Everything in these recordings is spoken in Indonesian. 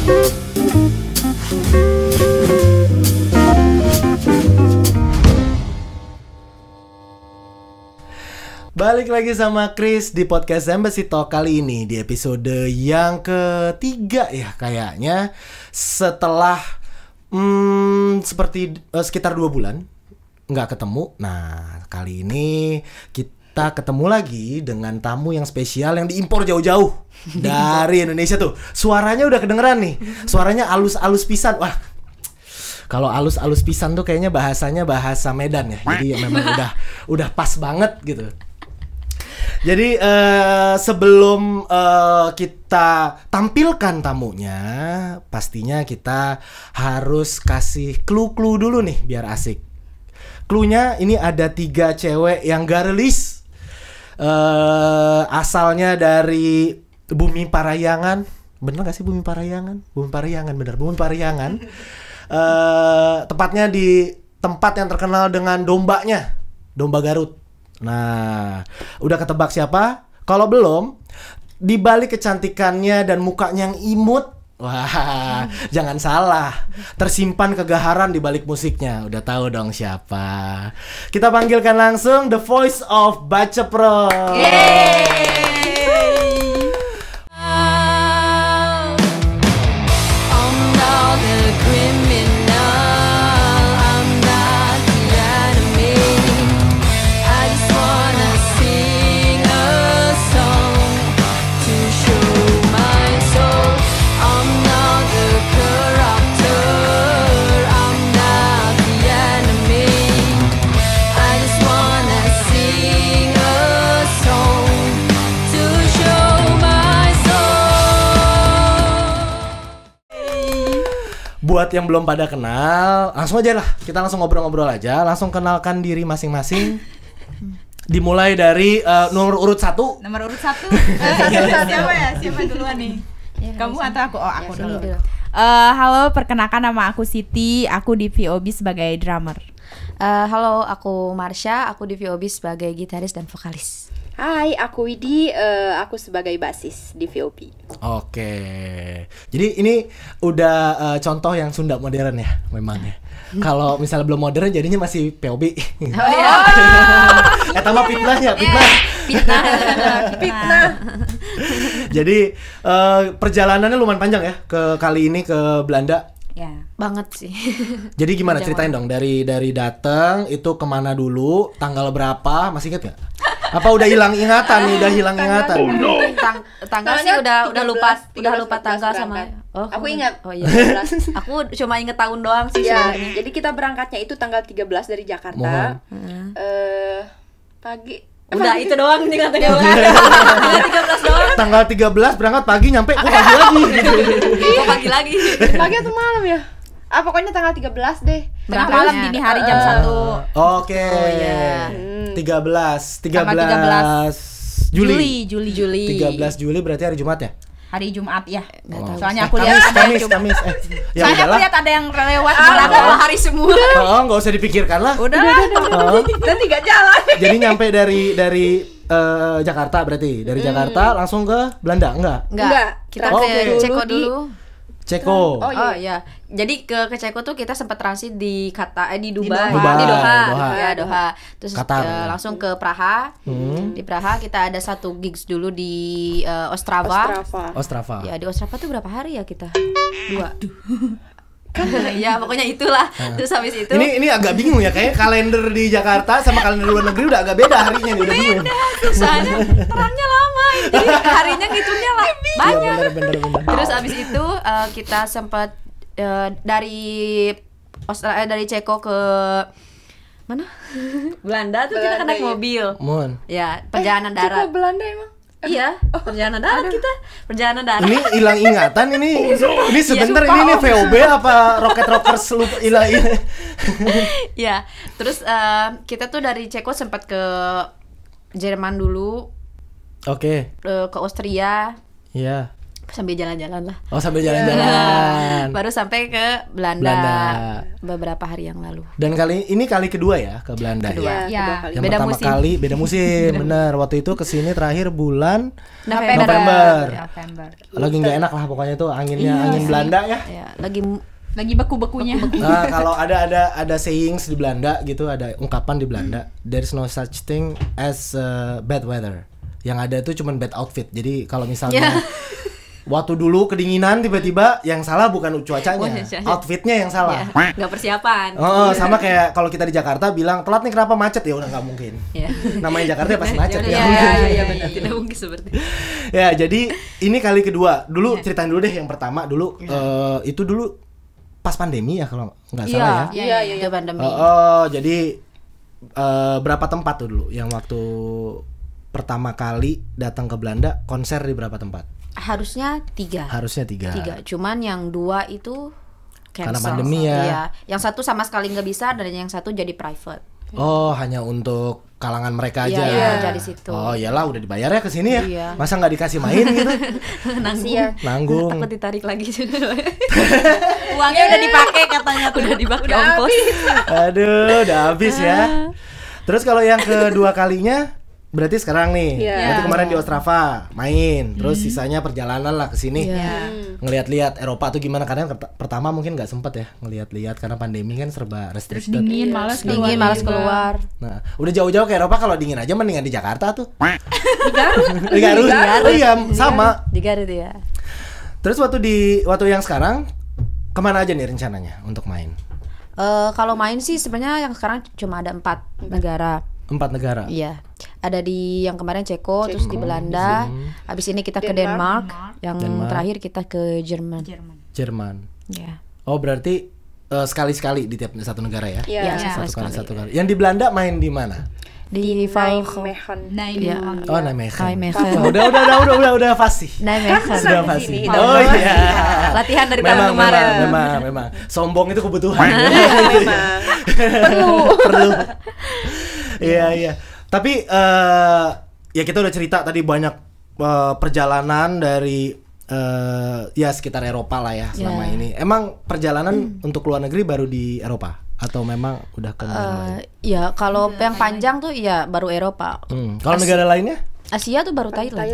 Balik lagi sama Chris di podcast Embassy Talk kali ini di episode yang ketiga ya kayaknya setelah sekitar 2 bulan nggak ketemu. Nah kali ini kita ketemu lagi dengan tamu yang spesial yang diimpor jauh-jauh dari Indonesia tuh. Suaranya udah kedengeran nih, suaranya alus-alus pisan. Wah, kalau alus-alus pisan tuh kayaknya bahasanya bahasa Medan ya. Jadi ya memang udah pas banget gitu. Jadi sebelum kita tampilkan tamunya, pastinya kita harus kasih clue-clue dulu nih biar asik. Clue-nya ini ada 3 cewek yang girlies, asalnya dari Bumi Parahyangan. Bener gak sih Bumi Parahyangan? Bumi Parahyangan, bener, Bumi Parahyangan. Tepatnya di tempat yang terkenal dengan dombanya, Domba Garut. Nah, udah ketebak siapa? Kalau belum, di balik kecantikannya dan mukanya yang imut, wah, jangan salah, tersimpan kegaharan di balik musiknya. Udah tahu dong siapa. Kita panggilkan langsung the voice of Baca Pro. Yeay. Buat yang belum pada kenal, langsung aja lah. Kita langsung ngobrol-ngobrol aja. Langsung kenalkan diri masing-masing. Dimulai dari nomor urut 1. Nomor urut 1. Siapa ya? Siapa duluan nih? Ya, kamu atau aku? Oh, aku dulu. Halo, perkenalkan nama aku Siti. Aku di VOB sebagai drummer. Halo, aku Marsha. Aku di VOB sebagai gitaris dan vokalis. Hai, aku Widi, aku sebagai basis di VOP. Oke, jadi ini udah contoh yang Sunda modern ya, memang ya. Kalau misalnya belum modern, jadinya masih POB. Oh iya. Tambah fitnah ya, Fitnah. Jadi perjalanannya lumayan panjang ya ke kali ini ke Belanda. Ya, banget sih. Jadi gimana, ceritain dong dari datang itu kemana dulu, tanggal berapa, masih inget gak? Apa udah hilang ingatan nih, udah hilang ingatan? Oh no. Tanggal sih udah lupa tanggal sama. Oh, aku ingat. Oh iya. Aku cuma inget tahun doang sih sebenarnya. Jadi kita berangkatnya itu tanggal 13 dari Jakarta. Pagi. Udah itu doang tinggal 13 doang. Tanggal 13 berangkat pagi, nyampe kok pagi lagi gitu. Kok pagi lagi? Pagi atau malam ya? Pokoknya tanggal 13 deh. Tengah malam dini hari jam 1. Oke. Oh iya. 13 Juli. 13 Juli berarti hari Jumat ya? Hari Jumat ya. Soalnya aku lihat ada yang Kamis. Ya soalnya aku lihat ada yang lewat hari semua. Oh, enggak usah dipikirkan lah. Udah. Nanti gak jalan. Jadi nyampe dari Jakarta berarti. Dari Jakarta langsung ke Belanda Enggak. Kita ke Ceko dulu. Ceko. Oh iya. Jadi ke Ceko tuh kita sempat transit di Dubai. Di Doha. Ya, Doha. Terus langsung ke Praha. Di Praha kita ada 1 gigs dulu di Ostrava. Ya, di Ostrava tuh berapa hari ya kita? 2. Ya pokoknya itulah. Terus habis itu ini agak bingung ya, kayak kalender di Jakarta sama kalender luar negeri udah agak beda harinya nih, udah bingung. Soalnya terangnya lama, jadi harinya ngitungnya lah banyak. Ya, bener. Terus habis itu kita sempat dari Ceko ke mana? Belanda tuh kita naik mobil. Ya, perjalanan darat. Ceko Belanda emang? Iya, perjalanan darat kita. Perjalanan darat. Ini hilang ingatan ini. Ini sebentar ini VOB apa Rocket Rockers hilang ini. Ya, terus kita tuh dari Ceko sempat ke Jerman dulu. Oke. Ke Austria. Iya. Sambil jalan-jalan lah. Oh, sambil jalan-jalan. Baru sampai ke Belanda beberapa hari yang lalu. Dan kali kedua ya ke Belanda. Kedua. Yang Beda pertama musim. kali beda musim, bener. Waktu itu kesini terakhir bulan November. Lagi nggak enak lah pokoknya tuh angin Belanda ya. Ya, lagi beku-bekunya. Nah, kalau ada sayings di Belanda gitu, ada ungkapan di Belanda, there's no such thing as bad weather. Yang ada itu cuman bad outfit. Jadi kalau misalnya waktu dulu kedinginan tiba-tiba yang salah bukan cuacanya, outfitnya yang salah. nggak persiapan. Sama kayak kalau kita di Jakarta bilang telat nih kenapa macet, ya udah nggak mungkin. Namanya Jakarta ya pasti macet ya. Iya benar, tidak mungkin seperti. Ya, jadi ini kali kedua. Dulu ceritain dulu deh yang pertama dulu itu dulu pas pandemi ya kalau nggak salah ya. Iya pandemi. Jadi berapa tempat tuh dulu yang waktu pertama kali datang ke Belanda, konser di berapa tempat? Harusnya 3. Harusnya 3. Cuman yang 2 itu cancel. Karena pandemi ya. Iya. Yang satu sama sekali nggak bisa dan yang satu jadi private. Oh, hanya untuk kalangan mereka aja. Iya, jadi situ. Oh, iyalah udah dibayar ya ke sini ya. Iya. Masa nggak dikasih main gitu? Nanggung. Takut ditarik lagi. Uangnya udah dipakai katanya tuh. Udah dipakai ongkos. Aduh, udah habis ya. Terus kalau yang kedua kalinya berarti sekarang nih. Berarti kemarin di Ostrava main, terus sisanya perjalanan lah ke sini. Ngelihat-lihat Eropa tuh gimana, karena pertama mungkin nggak sempet ya ngelihat-lihat karena pandemi kan serba restricted. Terus dingin, malas keluar. Nah, udah jauh-jauh ke Eropa, kalau dingin aja mendingan di Jakarta tuh. Di Garut. Oh iya, sama. Di Garut ya. Terus waktu yang sekarang kemana aja nih rencananya untuk main? Kalau main sih sebenarnya yang sekarang cuma ada 4 negara. 4 negara. Iya. Ada di yang kemarin Ceko, terus di Belanda. Habis ini kita ke Denmark. Yang terakhir kita ke Jerman. Ya. Oh, berarti sekali-sekali di tiap satu negara ya? Iya, satu kali. Yang di Belanda main di mana? Di Nijmegen. Oh, Nijmegen. Udah fasih. Nijmegen. Sudah fasih. Oh iya. Latihan dari tahun kemarin. Memang. Sombong itu kebutuhan. Perlu. Iya. Tapi ya kita udah cerita tadi banyak perjalanan dari ya sekitar Eropa lah ya selama ini. Emang perjalanan untuk luar negeri baru di Eropa atau memang udah ke negara lain? Ya kalau yang panjang tuh ya baru Eropa. Kalau negara lainnya? Asia tuh baru Thailand.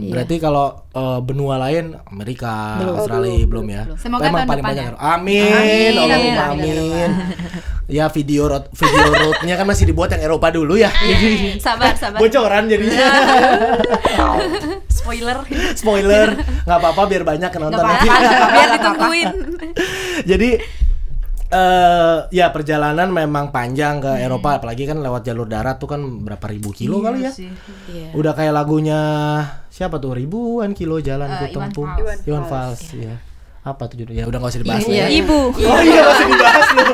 Iya. Berarti kalau benua lain Amerika, Australia belum ya. Semoga emang tahun paling depan banyak. ya. Amin. Ya video roadnya kan masih dibuat yang Eropa dulu ya. Sabar. Bocoran jadinya. Spoiler. Nggak apa-apa biar banyak yang nonton. Biar ditungguin. Jadi ya perjalanan memang panjang ke Eropa, apalagi kan lewat jalur darat tuh kan berapa ribu kilo kali ya. Udah kayak lagunya siapa tuh, ribuan kilo jalan ku tempuh. Iwan Fals ya. Apa tuh judulnya? Ya udah nggak usah dibahas ya. Ibu. Oh iya, nggak usah dibahas loh.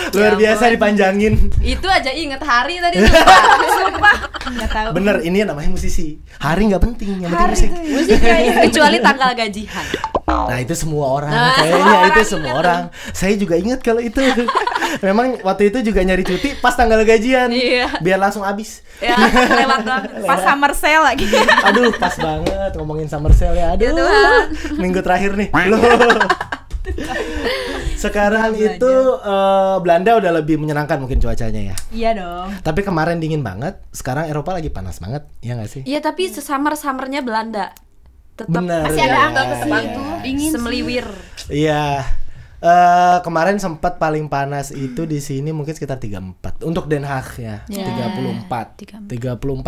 Luar biasa dipanjangin. Itu aja inget hari tadi sumpah. Nggak tahu. Bener, ini namanya musisi. Hari nggak penting, yang penting musik. Kecuali tanggal gajian. Nah itu semua orang, kayaknya itu semua orang. Saya juga ingat kalau itu. Memang waktu itu juga nyari cuti pas tanggal gajian, biar langsung habis. Ya, lewat banget. Pas summer sale lagi. Aduh, pas banget ngomongin summer sale ya. Aduh, minggu terakhir nih. Loh. Sekarang itu Belanda udah lebih menyenangkan mungkin cuacanya ya. Iya dong. Tapi kemarin dingin banget, sekarang Eropa lagi panas banget, ya nggak sih? Iya, tapi summernya Belanda tetap masih ada angka itu dingin, semeliwir. Iya. Kemarin sempat paling panas itu di sini mungkin sekitar 34 untuk Den Haag ya. 34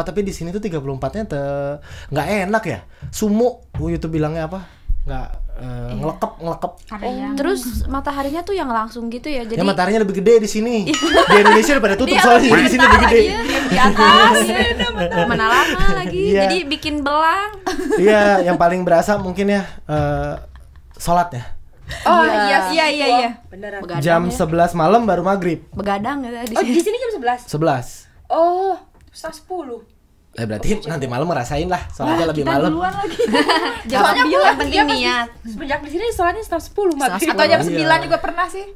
tapi di sini tuh 34-nya nggak enak ya. Sumuk itu bilangnya apa? Nggak ngelekep. Terus mataharinya tuh yang langsung gitu ya. Jadi mataharinya lebih gede di sini. Di Indonesia udah pada tutup soalnya di sini lebih gede. Di atas. Mana lama lagi. Jadi bikin belang. Iya, yang paling berasa mungkin ya sholat ya. Oh iya. Beneran. Jam 11 malam baru maghrib. Begadang ya di Oh, sini. di sini jam 11. 11. Oh, 10. Berarti nanti malam ngerasain lah, soalnya lebih malam. Soalnya yang penting niat. Semenjak di sini soalnya setengah 10 maghrib. Atau jam 9 juga pernah sih.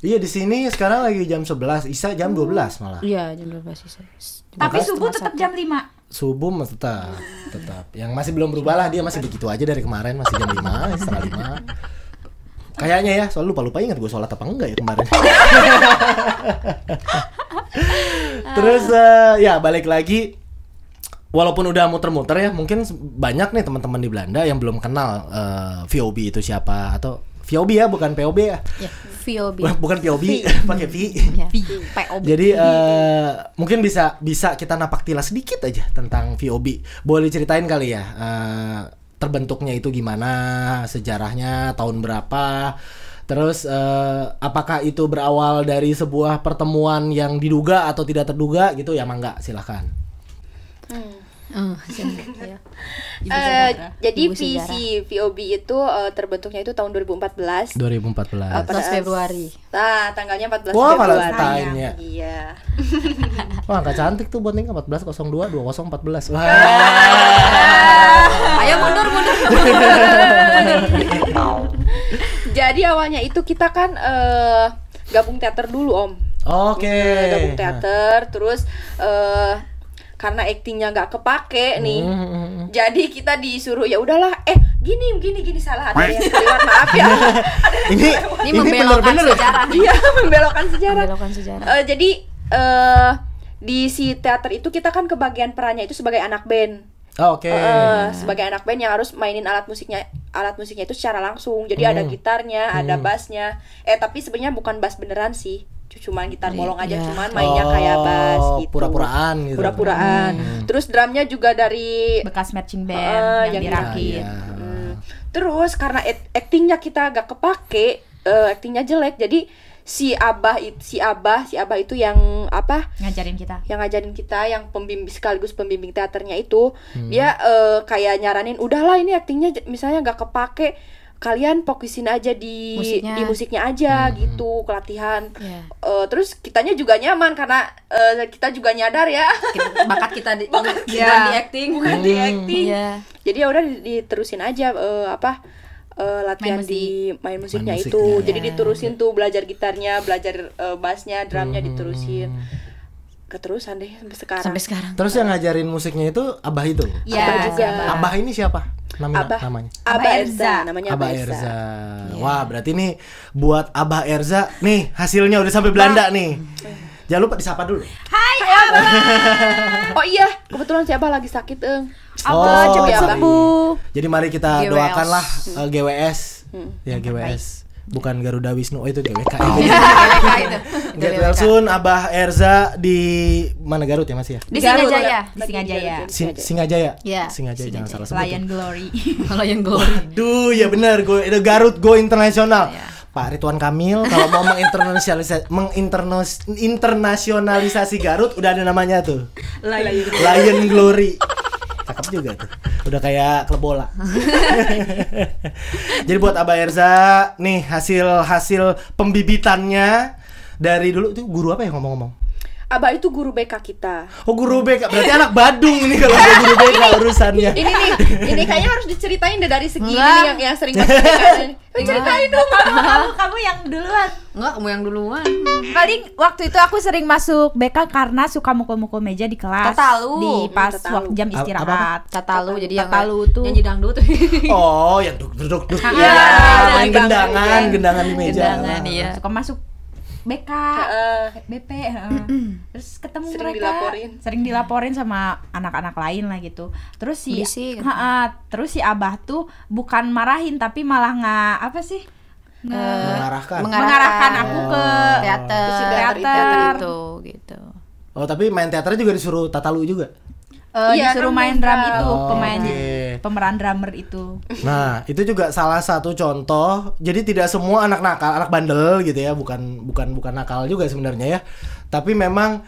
Iya, di sini sekarang lagi jam 11, Isya jam 12 malah. Iya, jam 12 Isya. Tapi subuh tetap jam 5. Subuh tetap. Yang masih belum berubah lah, dia masih begitu aja dari kemarin, masih jam 5, setengah 5. Kayaknya ya, soal lupa ingat gue sholat apa enggak ya kemarin. Terus ya balik lagi, walaupun udah muter-muter ya, mungkin banyak nih teman-teman di Belanda yang belum kenal VOB itu siapa, atau VOB ya, bukan POB ya. VOB. Bukan POB, pakai V. POB. Jadi mungkin bisa kita napak tilas sedikit aja tentang VOB. Boleh ceritain kali ya, terbentuknya itu gimana, sejarahnya tahun berapa, terus apakah itu berawal dari sebuah pertemuan yang diduga atau tidak terduga gitu ya, Mangga, silahkan. Jadi visi VOB itu terbentuknya itu tahun 2014. 14 Februari. Nah, tanggalnya 14 Wah, Februari. Valentine-nya. Iya. Wah, angka cantik tuh buat nikah, 1402 2014. Wah. Ayo mundur. Jadi awalnya itu kita kan gabung teater dulu, Om. Oke. Gabung teater, terus karena aktingnya nggak kepake nih, jadi kita disuruh ya udahlah, gini salah, ada yang kelewat, maaf ya. Ini membelokkan sejarah. Iya, membelokkan sejarah. Jadi di si teater itu kita kan kebagian perannya itu sebagai anak band. Oke. Sebagai anak band yang harus mainin alat musiknya itu secara langsung. Jadi ada gitarnya, ada bassnya. Tapi sebenarnya bukan bass beneran sih. Cuman gitar bolong aja, cuman mainnya kayak bass gitu. Pura-puraan gitu. Terus drumnya juga dari bekas marching band yang dirakit. Terus karena aktingnya kita gak kepake, aktingnya jelek, jadi si abah itu yang ngajarin kita, yang pembimbing sekaligus pembimbing teaternya itu, dia kayak nyaranin, udahlah ini aktingnya misalnya gak kepake, kalian fokusin aja di musiknya aja gitu, kelatihan. Terus kitanya juga nyaman karena kita juga nyadar ya bakat kita di acting. Jadi ya udah diterusin aja latihan main musiknya itu. Jadi diterusin tuh, belajar gitarnya, belajar bassnya, drumnya diterusin. Keterusan deh sampai sekarang. Terus yang ngajarin musiknya itu Abah itu? Abah juga. Abah ini siapa? Namanya? Abah Erza. Namanya Abah Erza. Wah, berarti nih buat Abah Erza nih hasilnya udah sampai Belanda nih. Jangan lupa disapa dulu. Hai Abah. Oh iya, kebetulan si Abah lagi sakit, Abah cepat sembuh. Jadi mari kita doakanlah GWS. Ya GWS. Bukan Garuda Wisnu, itu GWK. Get well soon, Abah Erza di mana, Garut ya masih ya? Di Singajaya. Singajaya. Iya. Singajaya, jangan salah sebut. Lion Glory. Waduh, ya benar, Garut Go Internasional. Pak Ridwan Kamil kalau mau menginternasionalisasi Garut udah ada namanya tuh. Lion Glory. Cakep juga tuh. Udah kayak klub bola. Jadi buat Abah Erza nih hasil pembibitannya dari dulu itu guru apa ya ngomong-ngomong? Abah itu guru BK kita. Oh, guru BK. Berarti anak Badung ini kalau guru BK urusannya. Ini kayaknya harus diceritain deh dari segi ini yang sering masuk BK ini. Ceritain dong. Kamu yang duluan. Enggak, kamu yang duluan. Paling waktu itu aku sering masuk BK karena suka mukul-mukul meja di kelas. Tatalu. Di pas waktu jam istirahat. Tatalu, jadi Tatalu tuh nyanyi dangdut. Oh, yang duduk. Iya. Main gendangan di meja. Gendangan, iya. Suka masuk BK, BP, terus ketemu sering dilaporin sama anak-anak lain lah gitu. Terus terus si Abah tuh bukan marahin tapi malah mengarahkan aku ke teater itu gitu. Oh, tapi main teaternya juga disuruh Tatalu juga? Disuruh main drum itu, pemeran drummer itu. Nah, itu juga salah satu contoh. Jadi tidak semua anak nakal, anak bandel gitu ya, bukan nakal juga sebenarnya ya. Tapi memang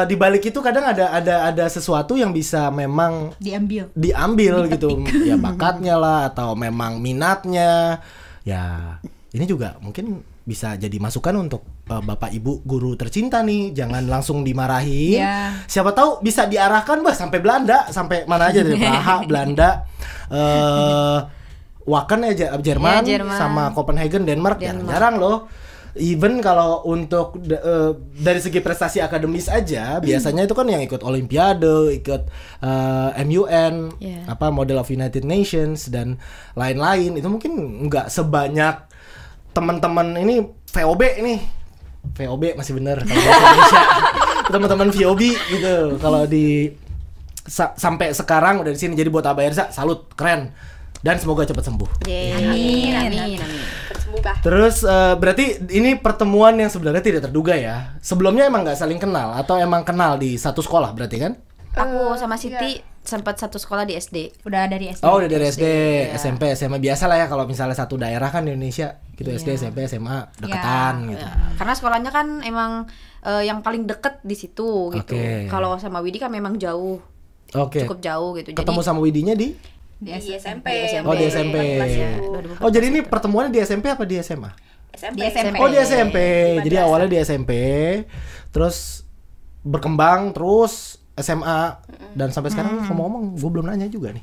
di balik itu kadang ada sesuatu yang bisa memang diambil gitu. Ya bakatnya lah atau memang minatnya. Ya, ini juga mungkin bisa jadi masukan untuk Bapak Ibu guru tercinta nih, jangan langsung dimarahin. Siapa tahu bisa diarahkan sampai Belanda, sampai mana aja dari Praha, Belanda, Wacken ya Jerman, sama Copenhagen, Denmark. Jarang loh even kalau untuk dari segi prestasi akademis aja biasanya itu kan yang ikut Olimpiade, ikut MUN, apa Model of United Nations dan lain-lain, itu mungkin nggak sebanyak teman-teman ini VOB nih. VOB masih bener kalau bahasa Indonesia. Teman-teman VOB gitu. Kalau di sampai sekarang udah di sini, jadi buat Abah Erza salut, keren. Dan semoga cepat sembuh. Amin. Terus berarti ini pertemuan yang sebenarnya tidak terduga ya. Sebelumnya emang nggak saling kenal atau emang kenal di satu sekolah berarti kan? Aku sama Siti sempat satu sekolah di SD. Udah dari SD. Oh, udah dari SD, SMP, SMA biasa lah ya kalau misalnya satu daerah kan di Indonesia gitu, SD, SMP, SMA dekatan gitu. Karena sekolahnya kan emang yang paling deket di situ gitu. Kalau sama Widi kan memang jauh. Cukup jauh gitu. Ketemu sama Widinya di SMP. Oh, di SMP. Oh, jadi ini pertemuannya di SMP apa di SMA? SMP. Oh, di SMP. Jadi awalnya di SMP, terus berkembang terus SMA dan sampai sekarang ngomong-ngomong gue belum nanya juga nih.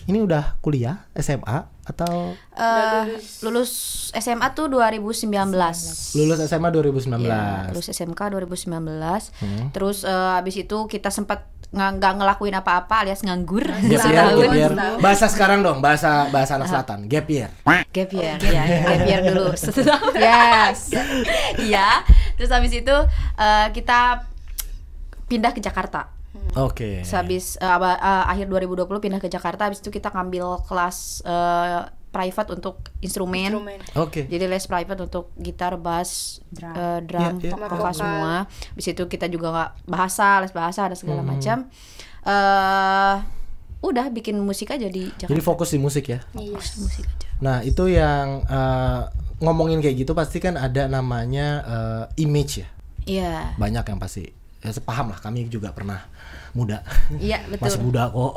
Ini udah kuliah SMA atau lulus SMA tuh 2019. Lulus SMA 2019. Ya, lulus SMK 2019. Terus abis itu kita sempat nggak ngelakuin apa-apa alias nganggur. Gap year. Bahasa sekarang dong, bahasa anak selatan. Gap year. Gap year dulu. Yes. Iya. Terus abis itu kita pindah ke Jakarta. Oke. Habis akhir 2020 pindah ke Jakarta, habis itu kita ngambil kelas private untuk instrumen. Jadi les private untuk gitar, bass, drum, vokal semua. Habis itu kita juga les bahasa ada segala macam. Udah bikin musik aja di Jakarta. Jadi fokus di musik ya. Fokus di musik aja. Nah, itu yang ngomongin kayak gitu pasti kan ada namanya image ya. Iya. Banyak yang pasti paham lah, kami juga pernah muda. Iya, betul. Masih muda kok.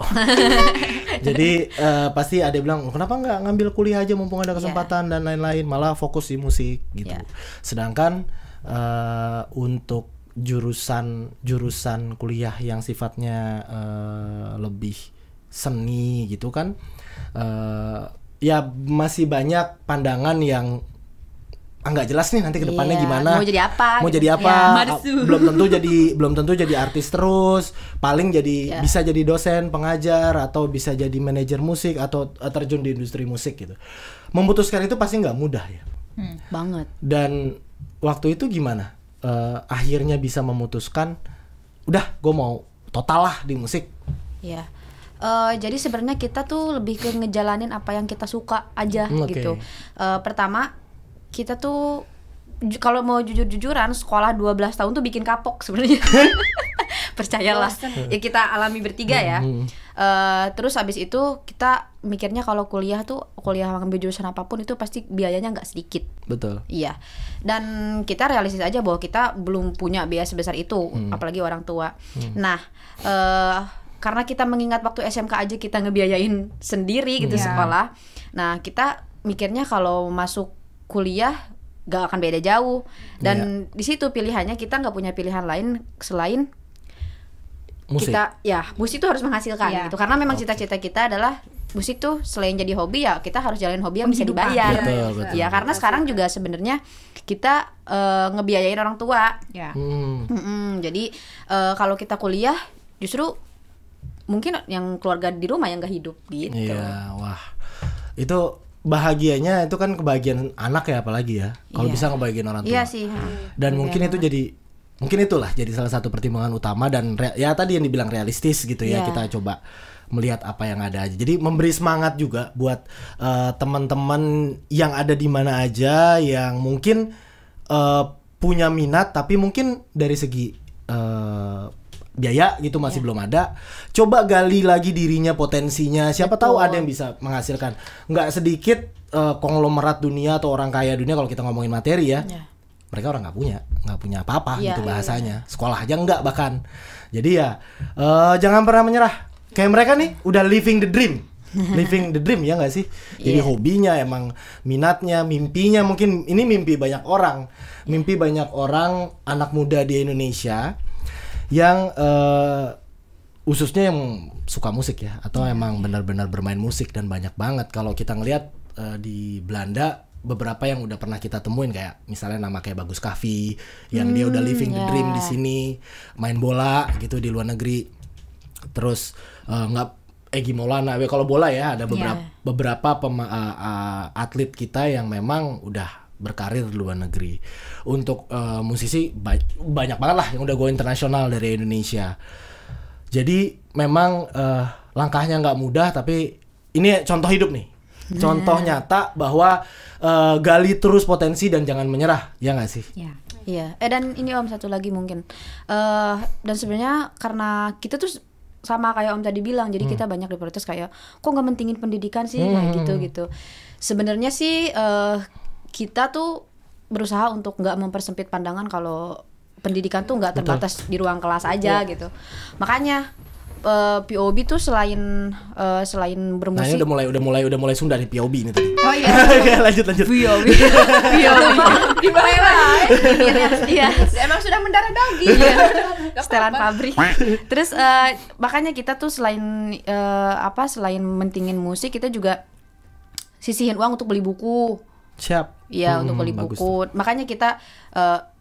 Jadi pasti ada yang bilang, kenapa nggak ngambil kuliah aja mumpung ada kesempatan dan lain-lain, malah fokus di musik gitu. Sedangkan untuk jurusan kuliah yang sifatnya lebih seni gitu kan, ya masih banyak pandangan yang nggak jelas nih nanti ke depannya gimana, mau jadi apa belum tentu jadi artis terus, paling jadi bisa jadi dosen pengajar atau bisa jadi manajer musik atau terjun di industri musik gitu. Memutuskan itu pasti nggak mudah ya. Banget. Dan waktu itu gimana akhirnya bisa memutuskan udah gue mau total lah di musik? Iya. Jadi sebenarnya kita tuh lebih ke ngejalanin apa yang kita suka aja gitu. Pertama kita tuh kalau mau jujur-jujuran sekolah 12 tahun tuh bikin kapok sebenarnya. Percayalah. Ya kita alami bertiga ya. Terus habis itu kita mikirnya kalau kuliah ngambil jurusan apapun itu pasti biayanya nggak sedikit. Betul. Iya. Dan kita realistis aja bahwa kita belum punya biaya sebesar itu, apalagi orang tua. Nah, karena kita mengingat waktu SMK aja kita ngebiayain sendiri gitu sekolah. Nah, kita mikirnya kalau masuk kuliah gak akan beda jauh. Dan di situ pilihannya kita nggak punya pilihan lain selain musik. Musik itu harus menghasilkan gitu. Karena memang cita-cita kita adalah musik tuh selain jadi hobi ya kita harus jalanin hobi yang bisa dibayar. Betul. Ya karena sekarang juga sebenarnya kita ngebiayain orang tua. Jadi kalau kita kuliah justru mungkin yang keluarga di rumah yang nggak hidup gitu. Iya, wah itu bahagianya itu kan kebahagiaan anak ya apalagi ya kalau bisa ngebahagiain orang tua. Iya sih. Dan mungkin itulah jadi salah satu pertimbangan utama dan ya tadi yang dibilang realistis gitu ya kita coba melihat apa yang ada aja. Jadi memberi semangat juga buat teman-teman yang ada di mana aja yang mungkin punya minat tapi mungkin dari segi biaya gitu masih belum ada. Coba gali lagi dirinya, potensinya. Siapa tahu ada yang bisa menghasilkan. Nggak sedikit konglomerat dunia atau orang kaya dunia kalau kita ngomongin materi ya. Mereka orang nggak punya apa-apa gitu bahasanya. Sekolah aja nggak bahkan. Jadi ya jangan pernah menyerah. Kayak mereka nih udah living the dream. Living the dream ya nggak sih? Jadi hobinya emang minatnya, mimpinya mungkin ini mimpi banyak orang. Mimpi banyak orang anak muda di Indonesia yang khususnya yang suka musik ya atau emang benar-benar bermain musik dan banyak banget kalau kita ngelihat di Belanda beberapa yang udah pernah kita temuin, kayak misalnya nama kayak Bagus Kahvi yang dia udah living the dream di sini, main bola gitu di luar negeri. Terus Egy Maulana, kalau bola ya ada beberapa atlet kita yang memang udah berkarir di luar negeri. Untuk musisi banyak banget lah yang udah go internasional dari Indonesia. Jadi memang langkahnya nggak mudah, tapi ini contoh hidup nih, contoh nyata bahwa gali terus potensi dan jangan menyerah, ya nggak sih? Iya. Dan ini Om, satu lagi mungkin, dan sebenarnya karena kita tuh sama kayak Om tadi bilang, jadi kita banyak diprotes kayak kok nggak mentingin pendidikan sih, kayak gitu. Sebenarnya sih kita tuh berusaha untuk nggak mempersempit pandangan kalau pendidikan tuh nggak terbatas di ruang kelas aja gitu. Makanya POB tuh selain bermusik. Nah, ini udah mulai Sunda nih POB ini tadi. Oh iya. lanjut. POB. Di bawah. Iya. Emang sudah mendarah daging. Setelan pabrik. Terus makanya kita tuh selain mentingin musik, kita juga sisihin uang untuk beli buku. Siap. Iya, untuk beli buku. Makanya kita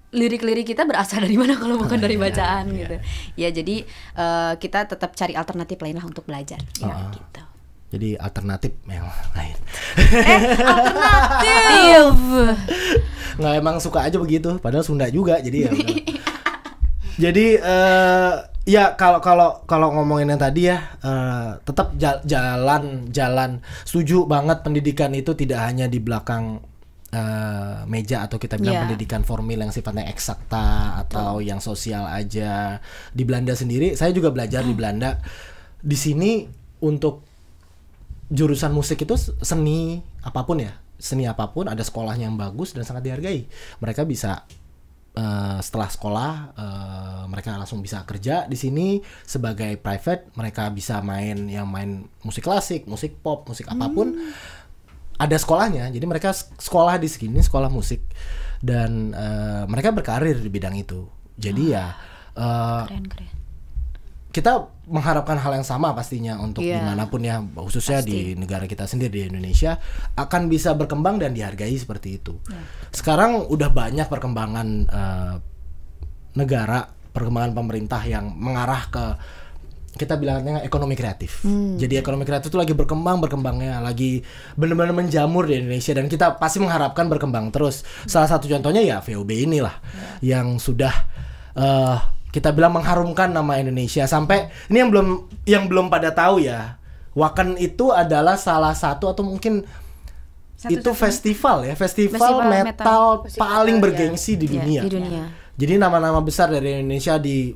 lirik-lirik kita berasal dari mana kalau bukan dari bacaan gitu. Ya jadi kita tetap cari alternatif lain lah untuk belajar gitu. Jadi alternatif yang lain. Alternatif. Nggak, emang suka aja begitu. Padahal Sunda juga, jadi ya. Jadi ya kalau ngomongin yang tadi ya, tetap jalan. Setuju banget, pendidikan itu tidak hanya di belakang meja atau kita bilang pendidikan formil yang sifatnya eksakta atau yang sosial aja. Di Belanda sendiri, saya juga belajar di Belanda. Di sini untuk jurusan musik itu seni apapun ada sekolahnya yang bagus dan sangat dihargai. Mereka bisa setelah sekolah mereka langsung bisa kerja di sini sebagai private. Mereka bisa main musik klasik, musik pop, musik apapun. Ada sekolahnya, jadi mereka sekolah di sini, sekolah musik, dan mereka berkarir di bidang itu. Jadi keren. Kita mengharapkan hal yang sama pastinya untuk dimanapun ya, khususnya di negara kita sendiri, di Indonesia, akan bisa berkembang dan dihargai seperti itu. Sekarang udah banyak perkembangan negara, perkembangan pemerintah yang mengarah ke, kita bilangnya ekonomi kreatif. Jadi ekonomi kreatif itu lagi berkembangnya, lagi benar-benar menjamur di Indonesia, dan kita pasti mengharapkan berkembang terus. Salah satu contohnya ya VOB inilah yang sudah kita bilang mengharumkan nama Indonesia. Sampai ini yang belum pada tahu ya, Wacken itu adalah salah satu atau mungkin itu festival metal paling bergengsi di dunia. Di dunia. Jadi nama-nama besar dari Indonesia di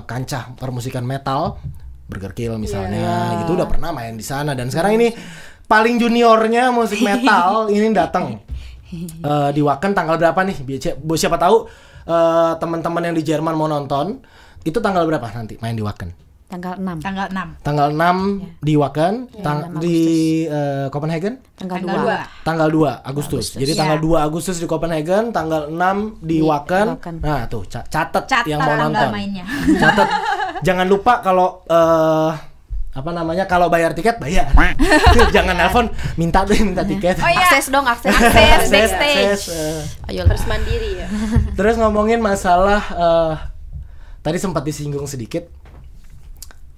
kancah permusikan metal, Burger Kill misalnya, gitu udah pernah main di sana. Dan sekarang ini paling juniornya musik metal ini datang di Wacken tanggal berapa nih? Siapa tahu teman-teman yang di Jerman mau nonton, itu tanggal berapa nanti main di Wacken? Tanggal 6 di Wacken, di Copenhagen tanggal 2 Agustus. Jadi tanggal 2 Agustus di Copenhagen, tanggal 6 di Wacken. Nah tuh catat yang mau nonton, catat. Jangan lupa kalau kalau bayar tiket bayar. Jangan nelpon minta tiket. Akses backstage. Ayo harus mandiri ya. Terus ngomongin masalah tadi sempat disinggung sedikit,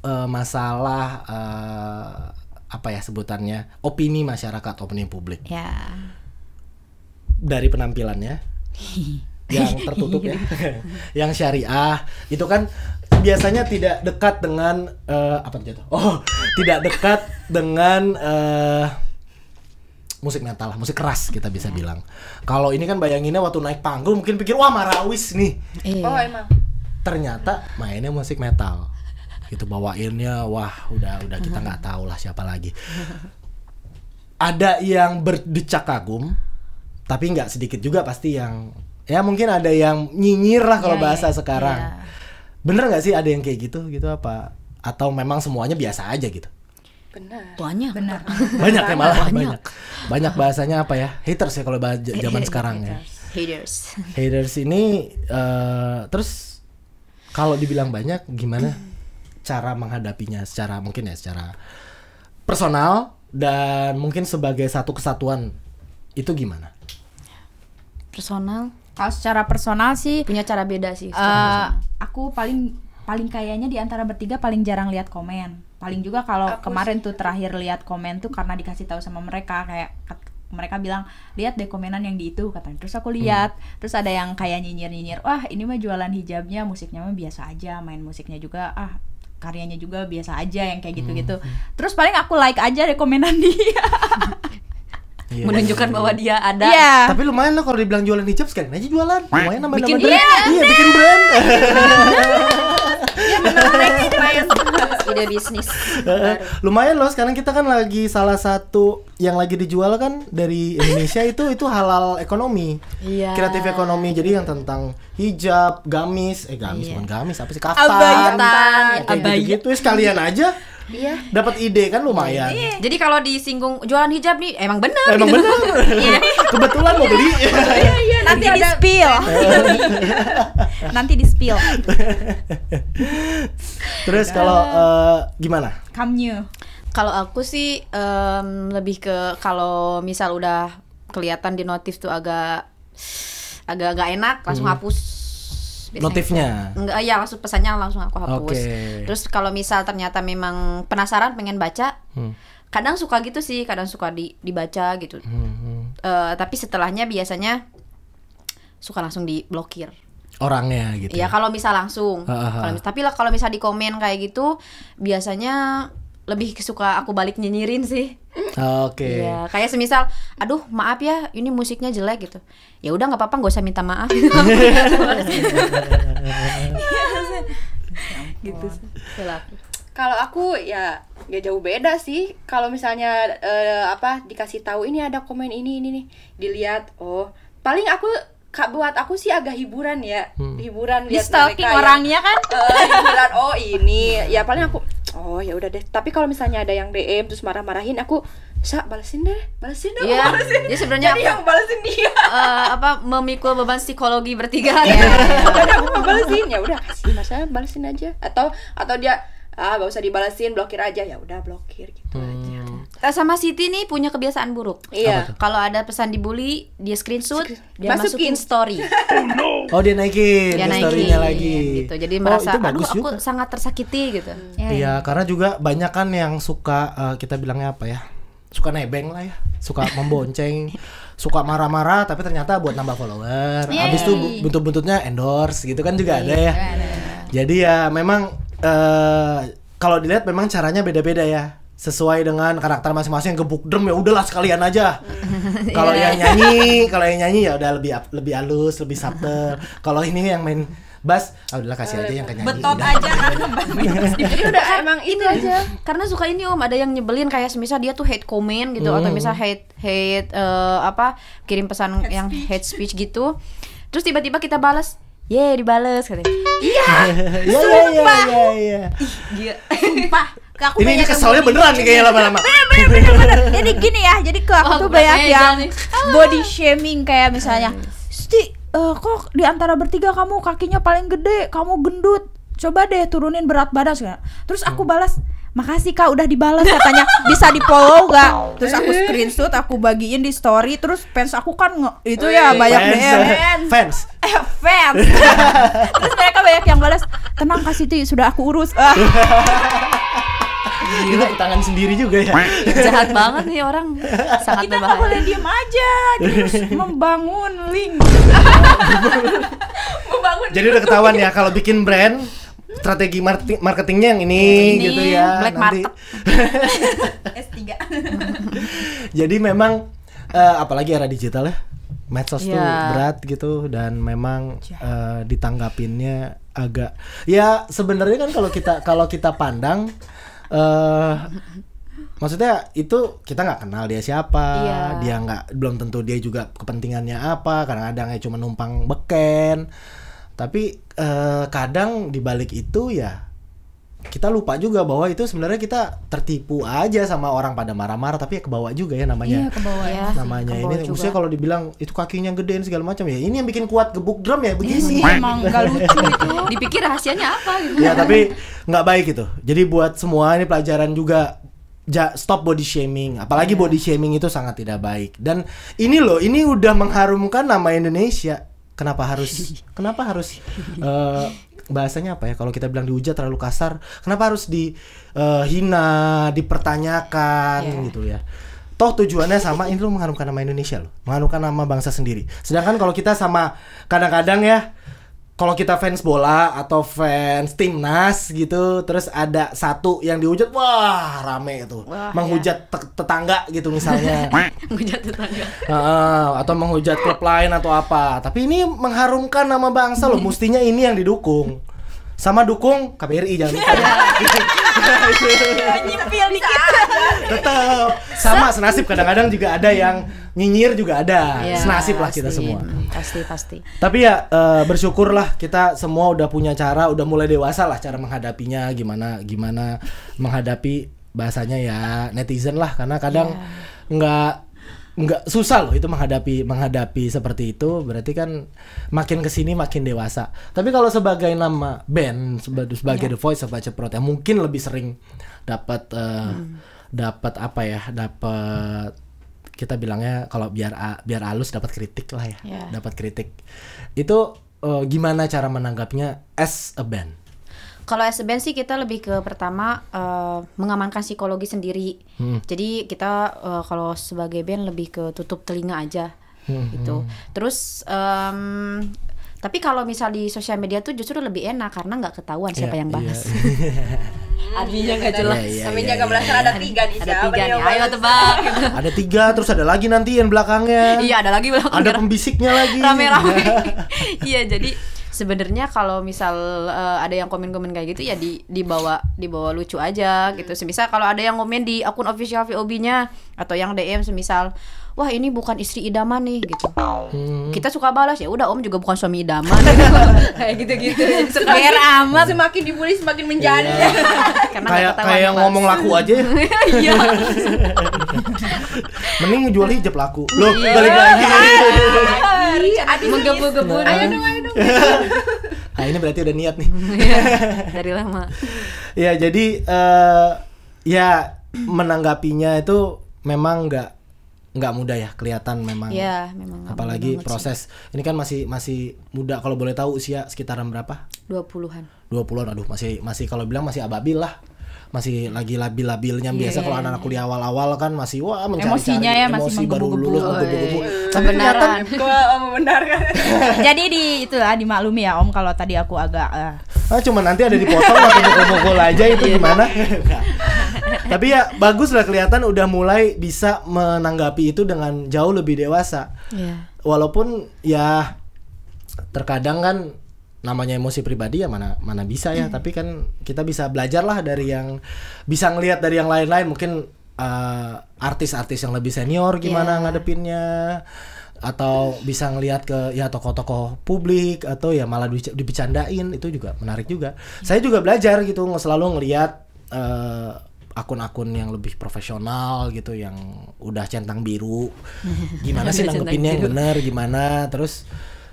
masalah sebutannya opini masyarakat, opini publik. Dari penampilannya yang tertutup ya, yang syariah itu kan biasanya tidak dekat dengan tidak dekat dengan musik metal, musik keras kita bisa bilang. Kalau ini kan bayanginnya waktu naik panggung mungkin pikir wah Marawis nih. Oh emang. Ternyata mainnya musik metal. Gitu bawainnya wah udah kita nggak tahu lah siapa lagi. Ada yang berdecak kagum, tapi nggak sedikit juga pasti yang ya mungkin ada yang nyinyir lah kalau bahasa sekarang. Bener nggak sih ada yang kayak gitu apa? Atau memang semuanya biasa aja gitu? Benar. Banyak ya malah banyak bahasanya apa ya? Haters ya kalau zaman sekarang ya. Haters ini terus kalau dibilang banyak gimana? Cara menghadapinya secara mungkin ya secara personal dan mungkin sebagai satu kesatuan Itu gimana? Personal? Kalau secara personal sih punya cara beda sih. Aku paling kayaknya di antara bertiga paling jarang lihat komen. Paling juga kalau kemarin tuh terakhir lihat komen tuh karena dikasih tahu sama mereka, kayak mereka bilang lihat deh komenan yang di itu katanya. Terus aku lihat, terus ada yang kayak nyinyir, wah ini mah jualan hijabnya, musiknya mah biasa aja, main musiknya juga karyanya juga biasa aja, yang kayak gitu-gitu. Terus paling aku like aja deh komenan dia. Menunjukkan bahwa dia ada. Tapi lumayan loh kalau dibilang jualan hijab, sekali aja jualan. Lumayan nambah-nambah brand. Bikin brand. Iya benar, ide bisnis. Lumayan loh, sekarang kita kan lagi salah satu yang lagi dijual kan dari Indonesia itu halal ekonomi. Kreatif ekonomi. Jadi yang tentang hijab, gamis, bukan gamis, apa sih, kaftan. Gitu sekalian aja. Iya. Dapat ide kan lumayan. Jadi kalau disinggung jualan hijab nih emang bener. Emang bener. Kebetulan mau beli. Iya. Nanti di spill. Nanti di spill. Terus kalau gimana? Kamu? Kalau aku sih lebih ke kalau misal udah kelihatan di notif tuh agak gak enak, langsung hapus. Notifnya? Enggak, ya langsung pesannya langsung aku hapus. Terus kalau misal ternyata memang penasaran pengen baca, kadang suka gitu sih, kadang suka dibaca gitu. Tapi setelahnya biasanya suka langsung diblokir orangnya gitu. Ya kalau misal langsung. Tapi lah kalau misal di komen kayak gitu, biasanya lebih suka aku balik nyinyirin sih. Iya, kayak semisal, aduh maaf ya, ini musiknya jelek gitu. Ya udah nggak apa-apa, nggak usah minta maaf. Gitu. Kalau aku ya gak jauh beda sih. Kalau misalnya dikasih tahu ini ada komen ini nih, dilihat, paling buat aku sih agak hiburan ya. Hiburan lihat mereka orangnya kan. Hiburan ini. Ya paling aku ya udah deh. Tapi kalau misalnya ada yang DM terus marah-marahin, aku balesin deh. Iya. Jadi sebenarnya jadi yang balesin dia. Memikul beban psikologi bertiga. Jadi aku mau balesin, ya udah kasih masa balesin aja. Atau dia gak usah dibalesin, blokir aja, ya udah blokir gitu aja. Sama Siti nih punya kebiasaan buruk. Iya. Kalau ada pesan dibully, dia screenshot, dia masukin story. Dia naikin story-nya lagi. Gitu. Jadi merasa aduh aku sangat tersakiti gitu. Iya, karena juga banyak kan yang suka kita bilangnya apa ya? Suka nebeng lah ya. Suka membonceng. Suka marah-marah tapi ternyata buat nambah follower. Habis itu buntut-buntutnya endorse gitu kan juga ada ya. Jadi ya memang kalau dilihat memang caranya beda-beda ya, sesuai dengan karakter masing-masing. Gebuk drum ya udahlah sekalian aja. Kalau yang nyanyi ya udah lebih halus, lebih subtle. Kalau ini yang main bass, udahlah kasih aja yang nyanyi. Betot aja kan. Jadi udah emang itu aja. Karena suka ini ada yang nyebelin kayak semisal dia tuh hate comment gitu atau misal hate kirim pesan yang hate speech gitu. Terus tiba-tiba kita balas, dibales katanya. Iya. Sumpah. Ini kesalnya beneran nih kayaknya lama-lama. Bener. Jadi gini ya, jadi aku tuh banyak yang body shaming kayak misalnya, kok di antara bertiga kamu kakinya paling gede, kamu gendut, coba deh turunin berat badan. Terus aku balas, makasih kak udah dibalas katanya, bisa di follow gak? Terus aku screenshot, aku bagiin di story. Terus fans aku kan itu ya banyak DM. Fans. Terus mereka banyak yang balas, tenang Kak Siti sudah aku urus. Itu tangan sendiri juga ya. Jahat banget nih orang. Sangat kita nggak boleh diem aja, terus membangun link. Jadi udah ketahuan ya kalau bikin brand, strategi marketingnya yang ini gitu ya. Black market. S3. Jadi memang apalagi era digital ya, medsos tuh berat gitu, dan memang ditanggapinnya agak ya sebenarnya kan kalau kita pandang maksudnya itu kita nggak kenal dia siapa, dia belum tentu dia juga kepentingannya apa, kadang-kadang cuma numpang beken. Tapi kadang dibalik itu ya kita lupa juga bahwa itu sebenarnya kita tertipu aja sama orang pada marah-marah, tapi ya kebawa juga ya namanya. Iya, kebawa ya. Namanya ini maksudnya kalau dibilang itu kakinya gedein segala macam ya, ini yang bikin kuat gebuk drum ya begini. Emang gak lucu itu. Dipikir rahasianya apa gitu. Ya tapi nggak baik itu. Jadi buat semua ini pelajaran juga stop body shaming, apalagi body shaming itu sangat tidak baik. Dan ini loh, ini udah mengharumkan nama Indonesia. Kenapa harus bahasanya apa ya? Kalau kita bilang dihujat terlalu kasar, kenapa harus dihina, dipertanyakan gitu ya? Toh tujuannya sama, ini loh mengharumkan nama Indonesia loh, mengharumkan nama bangsa sendiri. Sedangkan kalau kita sama kadang-kadang ya, kalau kita fans bola atau fans timnas gitu, terus ada satu yang dihujat, wah rame itu, menghujat tetangga gitu misalnya, menghujat tetangga, atau menghujat klub lain atau apa. Tapi ini mengharumkan nama bangsa loh, mestinya ini yang didukung. Sama dukung KBRI jangan lupa. Nyipil dikit. Tetap sama senasib, kadang-kadang juga ada yang nyinyir juga ada. Senasib lah kita semua. Pasti. Tapi ya bersyukurlah kita semua udah punya cara, udah mulai dewasa lah cara menghadapinya, gimana menghadapi bahasanya ya netizen lah, karena kadang nggak susah loh itu menghadapi seperti itu. Berarti kan makin kesini makin dewasa. Tapi kalau sebagai nama band, sebagai The Voice of Baceprot yang mungkin lebih sering dapat apa ya, dapat, kita bilangnya kalau biar halus dapat kritik lah ya, dapat kritik. Itu gimana cara menanggapinya as a band? Kalau as a band sih kita lebih ke pertama mengamankan psikologi sendiri. Jadi kita kalau sebagai band lebih ke tutup telinga aja gitu. Terus tapi kalau misal di sosial media tuh justru lebih enak karena nggak ketahuan siapa yang bahas. Artinya nggak jelas. Sampai jaga belasan ada 3 nih. Ada 3 nih. Ayo tebak. Gitu. Ada 3, terus ada lagi nanti yang belakangnya. Iya, ada lagi belakangnya. Ada pembisiknya lagi. Rame-rame. Iya, jadi sebenarnya kalau misal ada yang komen-komen kayak gitu ya dibawa lucu aja gitu. Semisal kalau ada yang komen di akun official VOB-nya atau yang DM semisal, wah ini bukan istri idaman nih gitu. Kita suka balas, ya udah om juga bukan suami idaman gitu. Kayak gitu-gitu. Biar amat, semakin dibully semakin menjadi. Kayak yang ngomong laku aja. Iya. Mending jual hijab laku. Loh, balik lagi. Menggebu-gebu. Ayo dong. Nah, ini berarti udah niat nih. Dari lama. Ya, jadi ya menanggapinya itu memang nggak mudah ya, kelihatan memang. Iya, memang. Apalagi proses sih. Ini kan masih muda, kalau boleh tahu usia sekitaran berapa? 20-an. 20-an. Aduh, masih kalau bilang masih ababil lah. Masih lagi labil-labilnya. Biasa kalau anak-anak kuliah awal-awal kan masih mencari-cari emosinya ya, masih emosi baru lulus menggebu-gebu. Tapi ternyata membenarkan. Jadi itulah dimaklumi ya Om kalau tadi aku agak cuma nanti ada dipotong atau mukul-mukul aja itu gimana? Tapi ya bagus lah, kelihatan udah mulai bisa menanggapi itu dengan jauh lebih dewasa. Walaupun ya terkadang kan namanya emosi pribadi ya mana bisa ya, tapi kan kita bisa belajar lah dari yang bisa ngelihat dari yang lain-lain, mungkin artis-artis yang lebih senior gimana ngadepinnya, atau bisa ngelihat ke ya tokoh-tokoh publik, atau ya malah dibecandain, itu juga menarik juga. Saya juga belajar gitu, selalu ngelihat akun-akun yang lebih profesional gitu, yang udah centang biru, gimana sih nanggepinnya yang benar gimana. Terus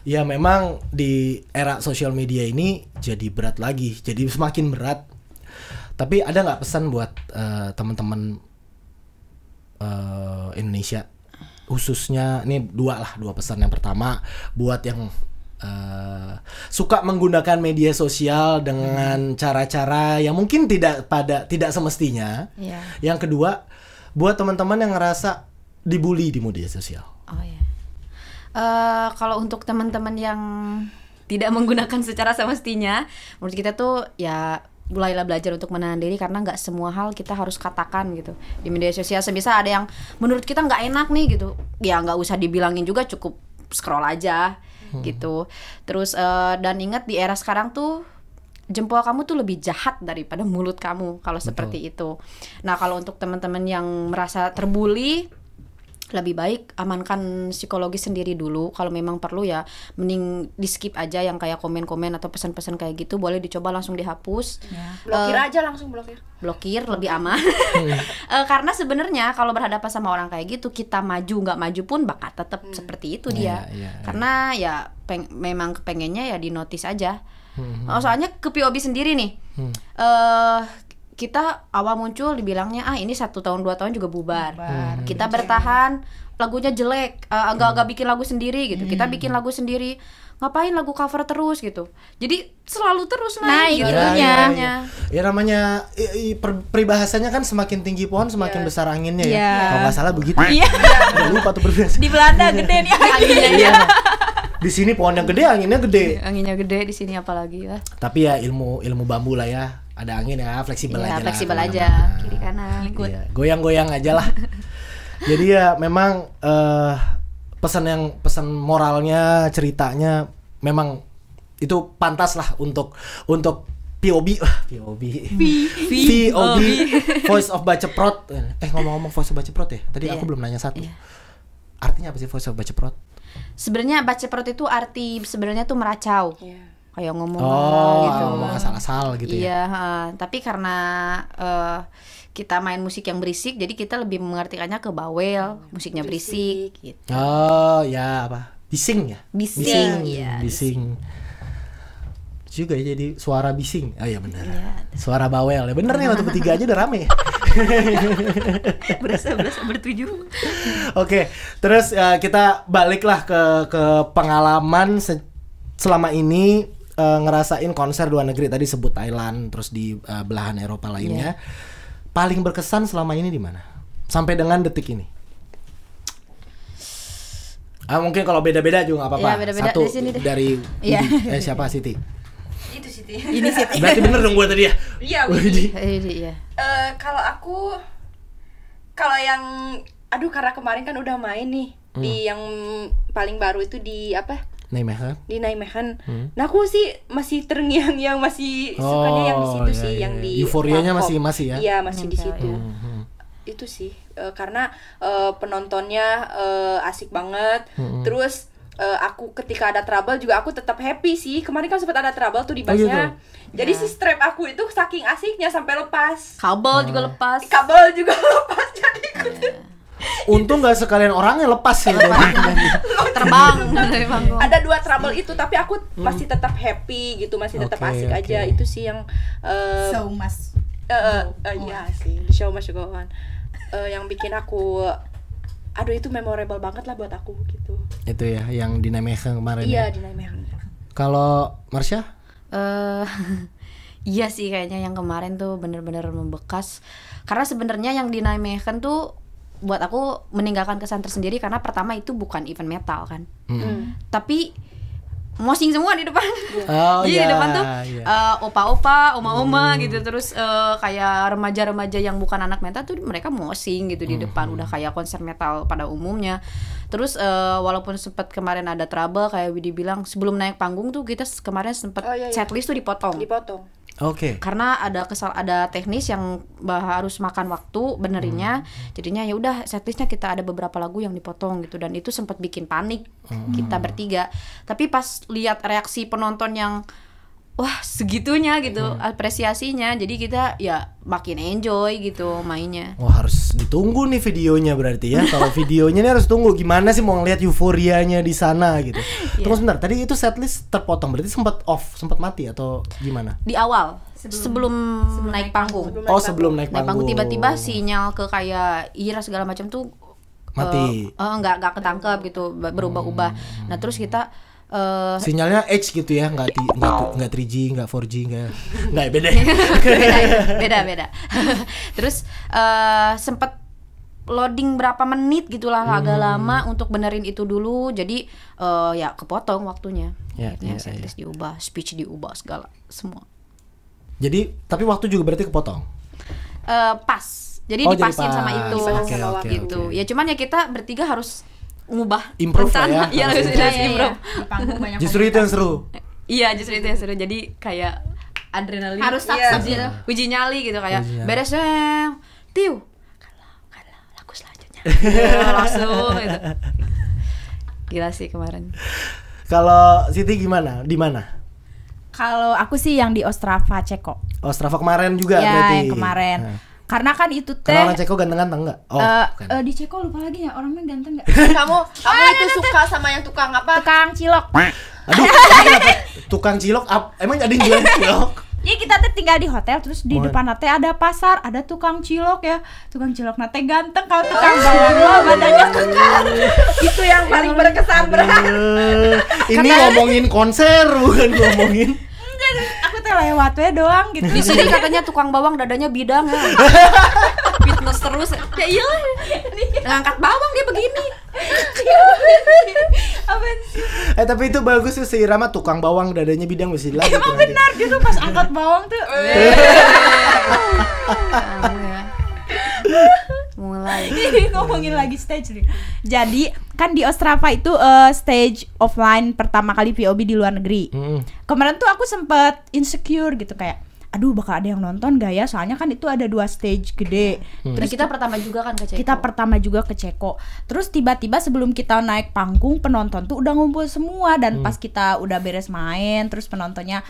ya memang di era sosial media ini jadi berat lagi, jadi semakin berat. Tapi ada nggak pesan buat teman-teman Indonesia, khususnya ini dua pesan. Yang pertama buat yang suka menggunakan media sosial dengan cara-cara yang mungkin tidak semestinya. Yang kedua buat teman-teman yang ngerasa dibully di media sosial. Kalau untuk teman-teman yang tidak menggunakan secara semestinya, menurut kita tuh ya mulailah belajar untuk menahan diri, karena nggak semua hal kita harus katakan gitu di media sosial. Sebisa ada yang menurut kita nggak enak nih gitu, ya nggak usah dibilangin juga, cukup scroll aja gitu. Terus dan ingat di era sekarang tuh jempol kamu tuh lebih jahat daripada mulut kamu kalau seperti itu. Nah kalau untuk teman-teman yang merasa terbully, lebih baik amankan psikologi sendiri dulu. Kalau memang perlu ya mending di skip aja yang kayak komen-komen atau pesan-pesan kayak gitu, boleh dicoba langsung dihapus. Blokir aja, langsung blokir lebih aman. Karena sebenarnya kalau berhadapan sama orang kayak gitu, kita maju nggak maju pun bakal tetap seperti itu dia. Karena ya memang kepengennya ya di notice aja. Soalnya ke POB sendiri nih, kita awal muncul dibilangnya ini 1 tahun 2 tahun juga bubar. Kita bertahan, lagunya jelek, agak bikin lagu sendiri gitu. Kita bikin lagu sendiri, ngapain lagu cover terus gitu. Jadi selalu terus naik gitu. Ya namanya peribahasanya kan semakin tinggi pohon semakin besar anginnya ya. Kalau nggak salah begitu. Udah lupa tuh peribahasa. Di Belanda gede nih anginnya. Di sini pohonnya gede, anginnya gede. Anginnya gede di sini apalagi ya. Tapi ya ilmu bambu lah ya. Ada angin ya, fleksibel aja. Fleksibel aja, kiri kanan. Goyang-goyang aja lah. Jadi ya memang pesan moralnya, ceritanya memang itu pantas lah untuk POV Voice of Baceprot. Ngomong-ngomong Voice of Baceprot ya. Tadi aku belum nanya satu. Artinya apa sih Voice of Baceprot? Sebenarnya baceprot itu arti sebenarnya tuh meracau. Kayak ngomong gitu. Ngomong asal-asal gitu ya. Tapi karena kita main musik yang berisik, jadi kita lebih mengartikannya ke bawel, musiknya berisik gitu. Bising ya? Bising. Juga ya jadi suara bising. Oh iya benar. Suara bawel. Ya bener nih, waktu bertiga aja udah rame. berasa bertujuh. Oke, terus kita baliklah ke pengalaman selama ini ngerasain konser luar negeri. Tadi sebut Thailand, terus di belahan Eropa lainnya. Paling berkesan selama ini di mana? Sampai dengan detik ini. Mungkin kalau beda-beda juga nggak apa-apa. Beda-beda. Satu dari siapa Siti? Itu Siti. Ini Siti. Berarti bener dong gue tadi ya? Iya. Kalau yang karena kemarin kan udah main nih di yang paling baru itu di apa? Nijmegen. Di Nijmegen. Nah aku sih masih terngiang-ngiang, masih sukanya yang di situ sih, yang di euforianya masih ya. Iya, masih di situ. Itu sih karena penontonnya asik banget. Terus aku ketika ada trouble juga aku tetap happy sih. Kemarin kan sempat ada trouble tuh di bassnya. Jadi si strap aku itu saking asiknya sampai lepas. Kabel juga lepas. Jadi untung nggak sekalian orangnya lepas ya. Terbang dari panggung. Ada 2 trouble itu, tapi aku masih tetap happy gitu, masih tetap asik aja. Itu sih yang so mas. Iya sih, show must go on. Yang bikin aku itu memorable banget lah buat aku gitu. Itu ya yang di Nijmegen kemarin. Iya, di Nijmegen. Kalau Marsha? Iya sih, kayaknya yang kemarin tuh bener-bener membekas. Karena sebenarnya yang di Nijmegen tuh buat aku meninggalkan kesan tersendiri karena pertama itu bukan event metal kan. Tapi mosing semua di depan. Jadi di depan tuh opa-opa, oma-oma gitu. Terus kayak remaja-remaja yang bukan anak metal tuh mereka mosing gitu di depan. Udah kayak konser metal pada umumnya. Terus walaupun sempat kemarin ada trouble kayak Widi bilang, sebelum naik panggung tuh kita kemarin sempat setlist tuh dipotong. Oke. Karena ada teknis yang harus makan waktu benerinnya. Jadinya ya udah setlistnya kita ada beberapa lagu yang dipotong gitu, dan itu sempat bikin panik kita bertiga. Tapi pas lihat reaksi penonton yang wah segitunya gitu apresiasinya, jadi kita ya makin enjoy gitu mainnya. Wah, harus ditunggu nih videonya berarti ya. Kalau videonya nih harus tunggu, gimana sih mau ngeliat euforianya di sana gitu. Tunggu sebentar, tadi itu setlist terpotong, berarti sempat off, sempat mati atau gimana? Di awal sebelum naik panggung. Sebelum naik panggung. Tiba-tiba sinyal ke kayak IRA segala macam tuh mati. Nggak ketangkep gitu, berubah-ubah. Nah terus kita sinyalnya H gitu ya, nggak 3G, nggak 4G, nggak beda. Terus sempet loading berapa menit gitulah, agak lama untuk benerin itu dulu. Jadi ya kepotong waktunya. Setlist diubah, speech diubah, segala semua. Jadi tapi waktu juga berarti kepotong. Pas. Jadi dipasin sama itu gitu. Ya cuman ya kita bertiga harus ngubah improve lah ya. Improve. Justru itu yang seru. Iya, justru itu yang seru. Jadi kayak adrenalin harus uji nyali gitu, kayak beres tiu. Kalau lagu selanjutnya. Langsung gitu. Gila sih kemarin. Kalau Siti gimana? Di mana? Kalau aku sih yang di Ostrava, Ceko. Ostrava kemarin juga ya, berarti. Yang kemarin. Karena kan itu teh. Karena orang Ceko ganteng-ganteng enggak? Di Ceko lupa lagi ya, orangnya ganteng enggak? Kamu itu suka sama yang tukang apa? Tukang cilok. Aduh, tukang cilok emang ada yang jualan cilok? Jadi kita tuh tinggal di hotel, terus di depan nate ada pasar, ada tukang cilok ya. Tukang cilok nate ganteng kalau tukang bawang badannya kekar. Itu yang paling berkesan Ini ngomongin konser bukan ngomongin. Enggak, aku tuh lewat we doang gitu. Di sini katanya tukang bawang dadanya bidang ya. Fitness terus. Ya iya. Ngangkat bawang dia begini. Apaan sih? Tapi itu bagus tuh seirama tukang bawang dadanya bidang mesti lagi. Emang benar gitu pas angkat bawang tuh. Mulai ngomongin lagi stage nih. Jadi kan di Ostrava itu stage offline pertama kali VOB di luar negeri. Kemarin tuh aku sempet insecure gitu kayak, aduh bakal ada yang nonton gak ya? Soalnya kan itu ada 2 stage gede. Terus kita pertama juga kan ke Ceko. Kita pertama juga ke Ceko. Terus tiba-tiba sebelum kita naik panggung, penonton tuh udah ngumpul semua. Dan pas kita udah beres main, terus penontonnya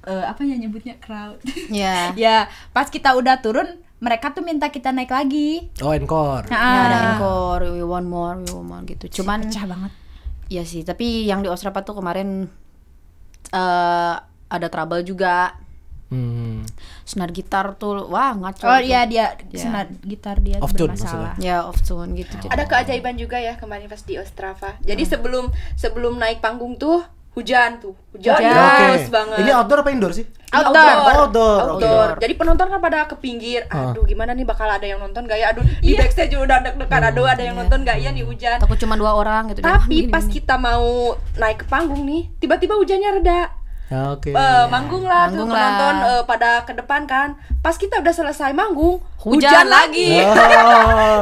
apa ya nyebutnya, crowd. Ya. Ya, pas kita udah turun, mereka tuh minta kita naik lagi. Oh, encore. Ya ada encore, we want more gitu. Cuman pecah banget. Iya sih, tapi yang di Ostrava tuh kemarin ada trouble juga. Senar gitar tuh wah ngaco. Oh iya dia senar gitar dia off tune bermasalah. Ya off tune gitu. Ada keajaiban juga ya kemarin pas di Ostrava. Jadi sebelum naik panggung tuh hujan terus banget. Ini outdoor apa indoor sih? Outdoor. Jadi penonton kan pada ke pinggir. Aduh gimana nih bakal ada yang nonton gak ya? Aduh di backstage udah deg-degan. Aduh ada yang nonton gak ya nih hujan. Takut cuma 2 orang gitu. Tapi pas kita mau naik ke panggung nih, tiba-tiba hujannya reda. Manggung lah penonton pada ke depan kan. Pas kita udah selesai manggung, hujan lagi.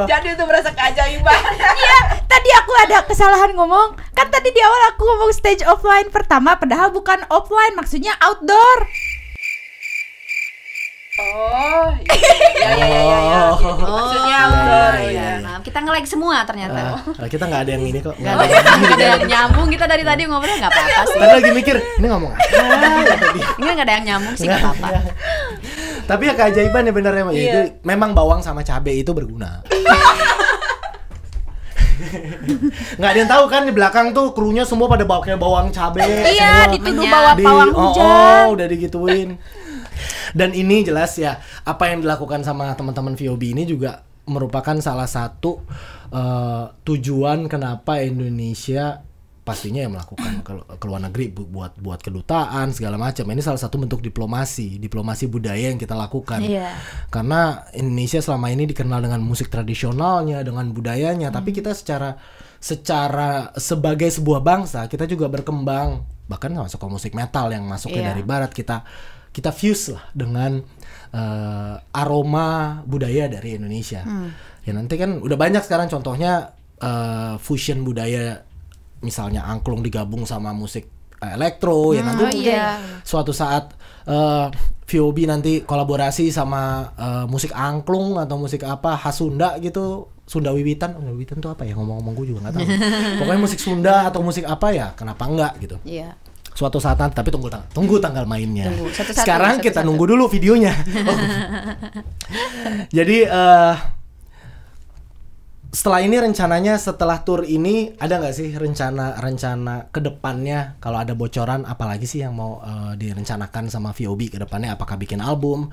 Jadi itu merasa keajaiban. Iya, tadi aku ada kesalahan ngomong. Kan tadi di awal aku ngomong stage offline pertama, padahal bukan offline, maksudnya outdoor. Oh, iya. Maksudnya outdoor. Iya. Nah, kita nge-lag semua ternyata. Kita nggak ada yang ini kok. Nggak ada yang nyambung, kita dari tadi ngobrolnya nggak apa-apa sih. Tadi lagi mikir, ini ngomong apa tadi? Ini nggak ada yang nyambung sih, nggak apa-apa. Tapi ya keajaiban ya bener ya, itu memang bawang sama cabai itu berguna. Nggak ada yang tahu kan di belakang tuh krunya semua pada bawa kayak bawang cabai. Iya, dituduh bawa pawang hujan. Udah digituin. Dan ini jelas ya, apa yang dilakukan sama teman-teman VOB ini juga merupakan salah satu tujuan kenapa Indonesia pastinya yang melakukan ke luar negeri buat kedutaan segala macam. Ini salah satu bentuk diplomasi budaya yang kita lakukan. Karena Indonesia selama ini dikenal dengan musik tradisionalnya, dengan budayanya, tapi kita secara sebagai sebuah bangsa kita juga berkembang, bahkan masuk ke musik metal yang masuknya dari barat, kita fuse lah dengan aroma budaya dari Indonesia. Ya nanti kan udah banyak sekarang contohnya fusion budaya, misalnya angklung digabung sama musik elektro. Ya nanti mungkin suatu saat VOB nanti kolaborasi sama musik angklung atau musik apa khas Sunda gitu. Sunda Wiwitan tuh apa ya, ngomong-ngomong gue juga nggak tahu. Pokoknya musik Sunda atau musik apa ya, kenapa enggak gitu. Suatu saat nanti, tapi tunggu tanggal mainnya. Sekarang kita nunggu dulu videonya. Jadi setelah ini rencananya, setelah tour ini ada nggak sih rencana ke depannya? Kalau ada bocoran, apalagi sih yang mau direncanakan sama VOB ke depannya? Apakah bikin album?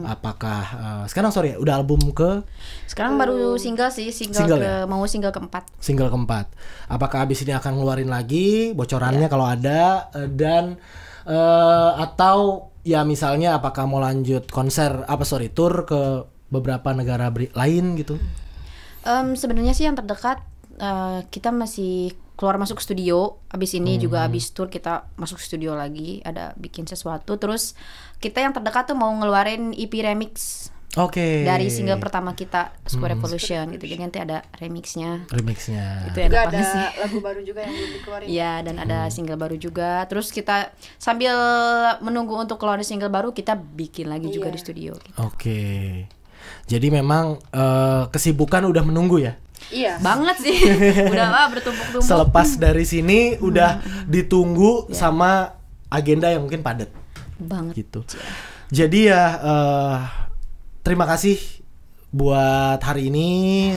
Apakah sekarang udah album ke? Sekarang baru single ya? Mau single keempat. Single keempat. Apakah abis ini akan ngeluarin lagi bocorannya kalau ada, dan atau ya misalnya apakah mau lanjut tour ke beberapa negara lain gitu? Sebenarnya sih yang terdekat kita masih keluar masuk studio. Abis ini juga abis tour kita masuk studio lagi, ada bikin sesuatu. Terus kita yang terdekat tuh mau ngeluarin EP remix. Dari single pertama kita Square Revolution gitu. Jadi nanti ada remixnya. Itu juga ada lagu baru juga yang belum dikeluarin. Iya, dan ada single baru juga. Terus kita sambil menunggu untuk keluarin single baru, kita bikin lagi juga di studio gitu. Jadi memang kesibukan udah menunggu ya? Iya. Banget sih. Udah bertumpuk-tumpuk. Selepas dari sini udah ditunggu sama agenda yang mungkin padat. Banget. Gitu. Jadi ya terima kasih buat hari ini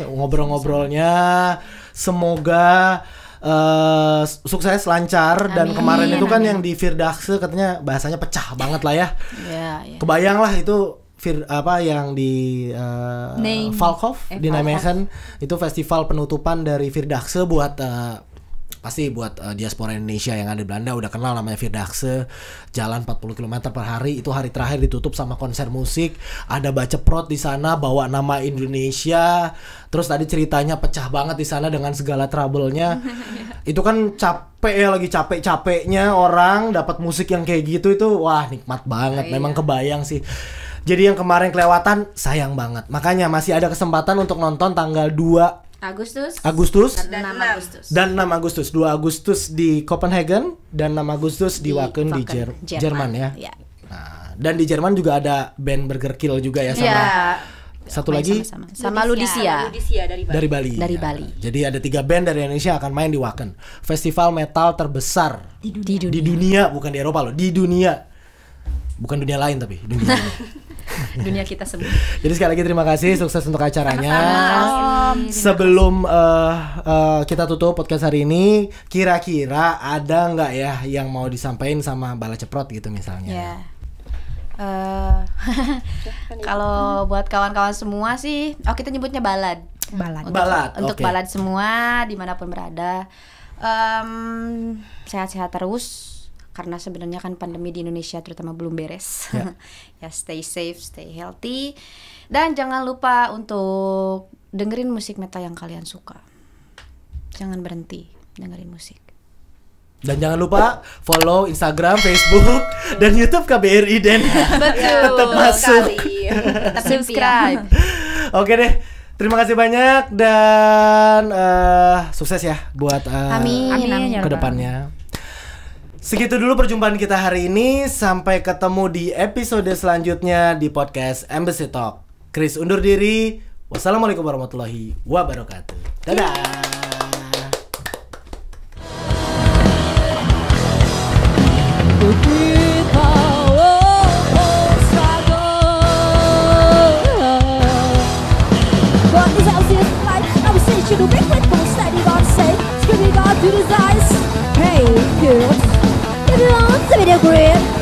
ngobrol-ngobrolnya. Semoga sukses lancar. Dan kemarin itu kan yang di Firdaxe katanya bahasanya pecah banget lah ya. Kebayang lah itu yang di Valkhof di Nijmegen itu festival penutupan dari Firdaxe buat pasti buat diaspora Indonesia yang ada di Belanda udah kenal namanya Firdaxe, jalan 40 km per hari. Itu hari terakhir ditutup sama konser musik, ada Baceprot di sana bawa nama Indonesia. Terus tadi ceritanya pecah banget di sana dengan segala trouble-nya. Itu kan capek ya, lagi capek-capeknya orang dapat musik yang kayak gitu itu wah nikmat banget. Memang kebayang sih. Jadi yang kemarin kelewatan sayang banget. Makanya masih ada kesempatan untuk nonton tanggal 2 Agustus dan 6 Agustus 2 Agustus di Copenhagen dan 6 Agustus di Wacken di Jerman ya. Nah, dan di Jerman juga ada band Burger Kill juga ya sama satu lagi sama Ludisia dari Bali. Jadi ada 3 band dari Indonesia akan main di Wacken. Festival metal terbesar di dunia, bukan di Eropa loh, di dunia. Bukan dunia lain tapi dunia dunia kita semua. Jadi sekali lagi terima kasih, sukses untuk acaranya. Sebelum kita tutup podcast hari ini, kira-kira ada nggak ya yang mau disampaikan sama Bala Ceprot gitu misalnya? Kalau buat kawan-kawan semua sih, kita nyebutnya balad. Untuk balad semua dimanapun berada, sehat-sehat terus. Karena sebenarnya kan pandemi di Indonesia terutama belum beres. Ya stay safe, stay healthy. Dan jangan lupa untuk dengerin musik metal yang kalian suka. Jangan berhenti dengerin musik. Dan jangan lupa follow Instagram, Facebook, dan YouTube KBRI Den. Tetap masuk. Tetap subscribe. Oke deh. Terima kasih banyak dan sukses ya buat amin ke depannya. Segitu dulu perjumpaan kita hari ini. Sampai ketemu di episode selanjutnya di podcast Embassy Talk. Chris undur diri. Wassalamualaikum warahmatullahi wabarakatuh. Dadah. Hey, girls. Video grip.